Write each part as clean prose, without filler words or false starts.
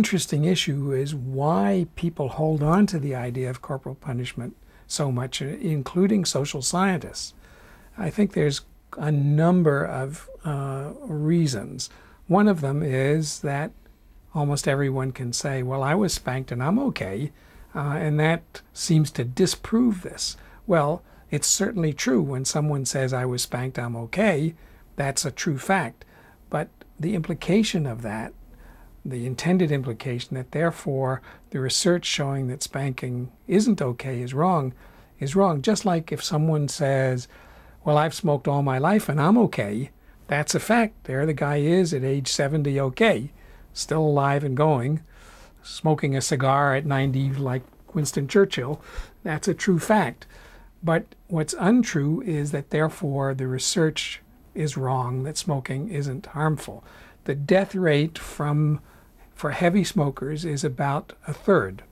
interesting issue is why people hold on to the idea of corporal punishment so much, including social scientists. I think there's a number of reasons. One of them is that almost everyone can say, well, I was spanked and I'm okay, and that seems to disprove this. Well, it's certainly true when someone says I was spanked, I'm okay. That's a true fact. But the implication of that, the intended implication that therefore the research showing that spanking isn't okay is wrong, just like if someone says, well, I've smoked all my life and I'm okay, that's a fact. There the guy is at age 70 okay, still alive and going, smoking a cigar at 90 like Winston Churchill. That's a true fact. But what's untrue is that therefore the research is wrong, that smoking isn't harmful. The death rate for heavy smokers is about a third.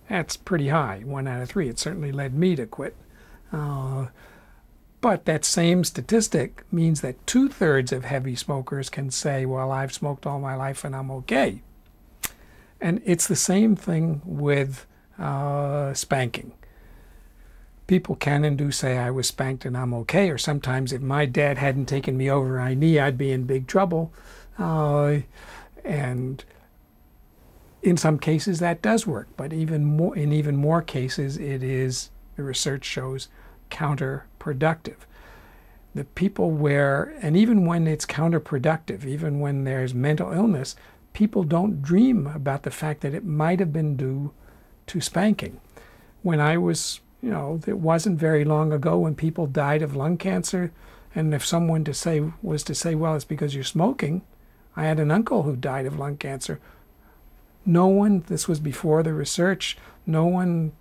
That's pretty high, 1 out of 3. It certainly led me to quit. But that same statistic means that 2/3 of heavy smokers can say, well, I've smoked all my life and I'm okay. And it's the same thing with spanking. People can and do say I was spanked and I'm okay, or sometimes if my dad hadn't taken me over my knee, I'd be in big trouble. And in some cases that does work, but in even more cases it is, the research shows, counterproductive. The people where, and even when it's counterproductive, even when there's mental illness, people don't dream about the fact that it might have been due to spanking. When I was, it wasn't very long ago when people died of lung cancer, and if someone was to say, well, it's because you're smoking. I had an uncle who died of lung cancer. No one, this was before the research, no one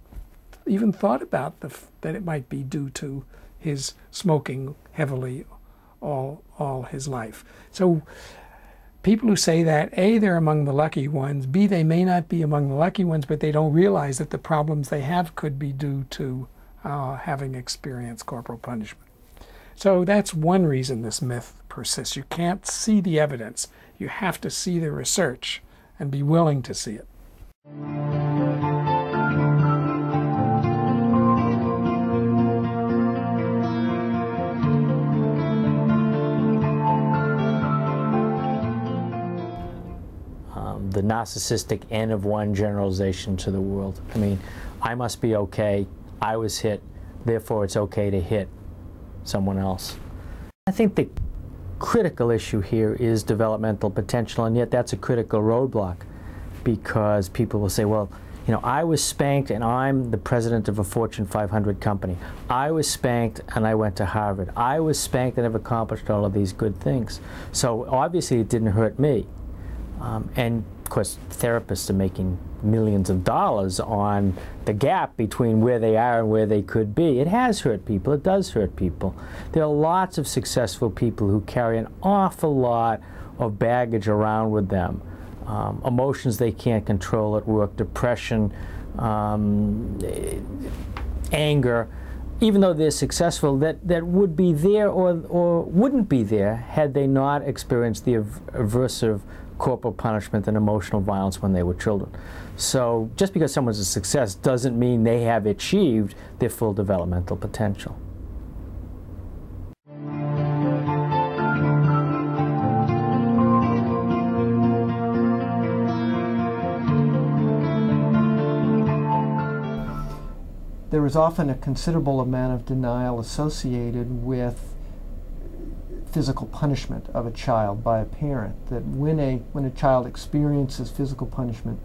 even thought about that it might be due to his smoking heavily all his life. So people who say that, A, they're among the lucky ones, B, they may not be among the lucky ones, but they don't realize that the problems they have could be due to having experienced corporal punishment. So that's one reason this myth persists. You can't see the evidence. You have to see the research and be willing to see it. The narcissistic N of 1 generalization to the world. I mean, I must be okay, I was hit, therefore it's okay to hit someone else. I think the critical issue here is developmental potential, and yet that's a critical roadblock, because people will say, well, I was spanked and I'm the president of a Fortune 500 company. I was spanked and I went to Harvard. I was spanked and I've accomplished all of these good things. So obviously it didn't hurt me. And of course, therapists are making millions of dollars on the gap between where they are and where they could be. It has hurt people. It does hurt people. There are lots of successful people who carry an awful lot of baggage around with them. Emotions they can't control at work, depression, anger. Even though they're successful, that would be there or wouldn't be there had they not experienced the aversive corporal punishment and emotional violence when they were children. So just because someone's a success doesn't mean they have achieved their full developmental potential. There is often a considerable amount of denial associated with physical punishment of a child by a parent, that when a child experiences physical punishment,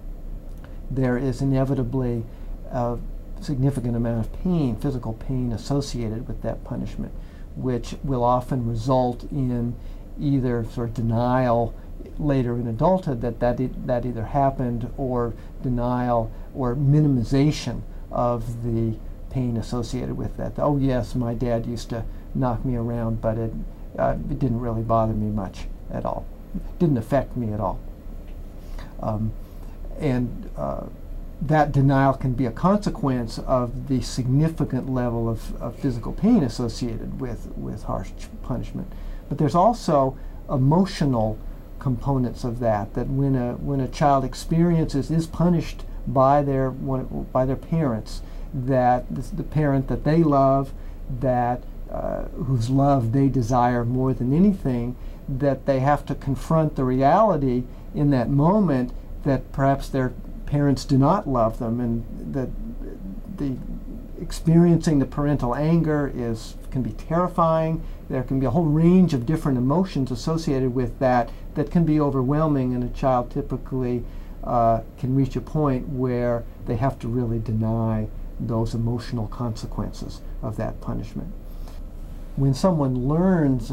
there is inevitably a significant amount of pain, physical pain associated with that punishment, which will often result in either sort of denial later in adulthood that either happened, or denial or minimization of the pain associated with that. Oh yes, my dad used to knock me around, but it didn't really bother me much at all. It didn't affect me at all. That denial can be a consequence of the significant level of physical pain associated with harsh punishment. But there's also emotional components of that. That when a child is punished by their parents, that the parent that they love, that whose love they desire more than anything, that they have to confront the reality in that moment that perhaps their parents do not love them, and that the experiencing the parental anger can be terrifying. There can be a whole range of different emotions associated with that can be overwhelming, and a child typically can reach a point where they have to really deny those emotional consequences of that punishment. When someone learns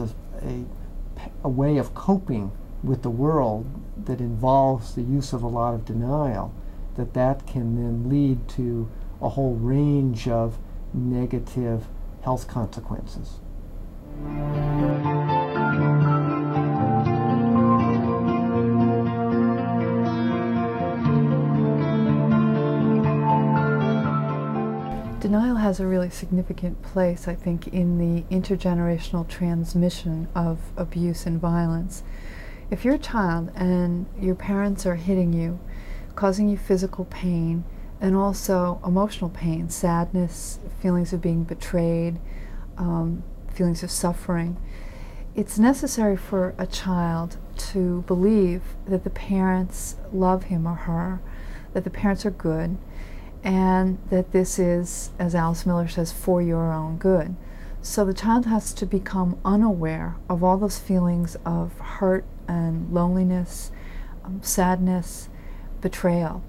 a way of coping with the world that involves the use of a lot of denial, that can then lead to a whole range of negative health consequences. Denial has a really significant place, I think, in the intergenerational transmission of abuse and violence. If you're a child and your parents are hitting you, causing you physical pain and also emotional pain, sadness, feelings of being betrayed, feelings of suffering, it's necessary for a child to believe that the parents love him or her, that the parents are good, and that this is, as Alice Miller says, for your own good. So the child has to become unaware of all those feelings of hurt and loneliness, sadness, betrayal.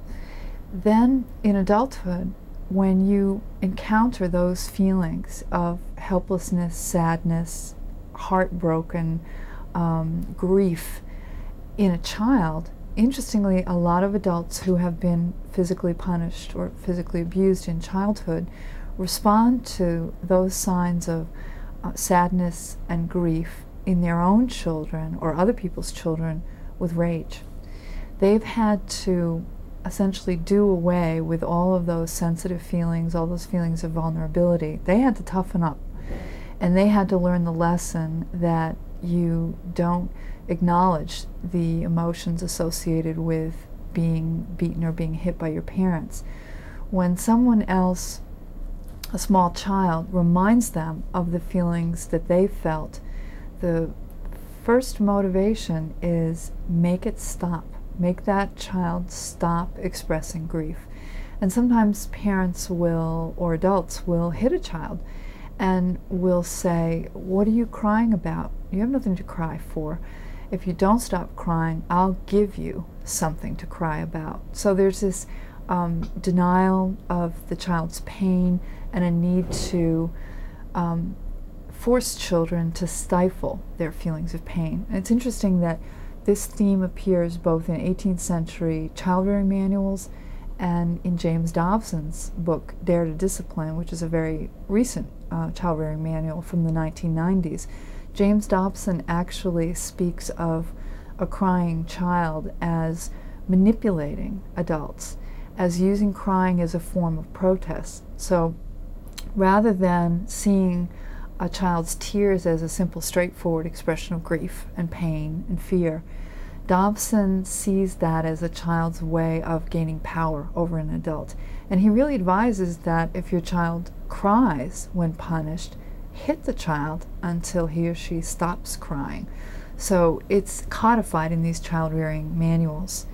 Then in adulthood, when you encounter those feelings of helplessness, sadness, heartbroken, grief in a child, interestingly, a lot of adults who have been physically punished or physically abused in childhood respond to those signs of sadness and grief in their own children or other people's children with rage. They've had to essentially do away with all of those sensitive feelings, all those feelings of vulnerability. They had to toughen up, and they had to learn the lesson that you don't acknowledge the emotions associated with being beaten or being hit by your parents. When someone else, a small child, reminds them of the feelings that they felt, the first motivation is make it stop. Make that child stop expressing grief. And sometimes parents will, or adults will, hit a child and will say, "What are you crying about? You have nothing to cry for. If you don't stop crying, I'll give you something to cry about." So there's this denial of the child's pain and a need to force children to stifle their feelings of pain. And it's interesting that this theme appears both in 18th century child-rearing manuals and in James Dobson's book, Dare to Discipline, which is a very recent child-rearing manual from the 1990s. James Dobson actually speaks of a crying child as manipulating adults, as using crying as a form of protest. So rather than seeing a child's tears as a simple, straightforward expression of grief and pain and fear, Dobson sees that as a child's way of gaining power over an adult. And he really advises that if your child cries when punished, hit the child until he or she stops crying. So it's codified in these child-rearing manuals.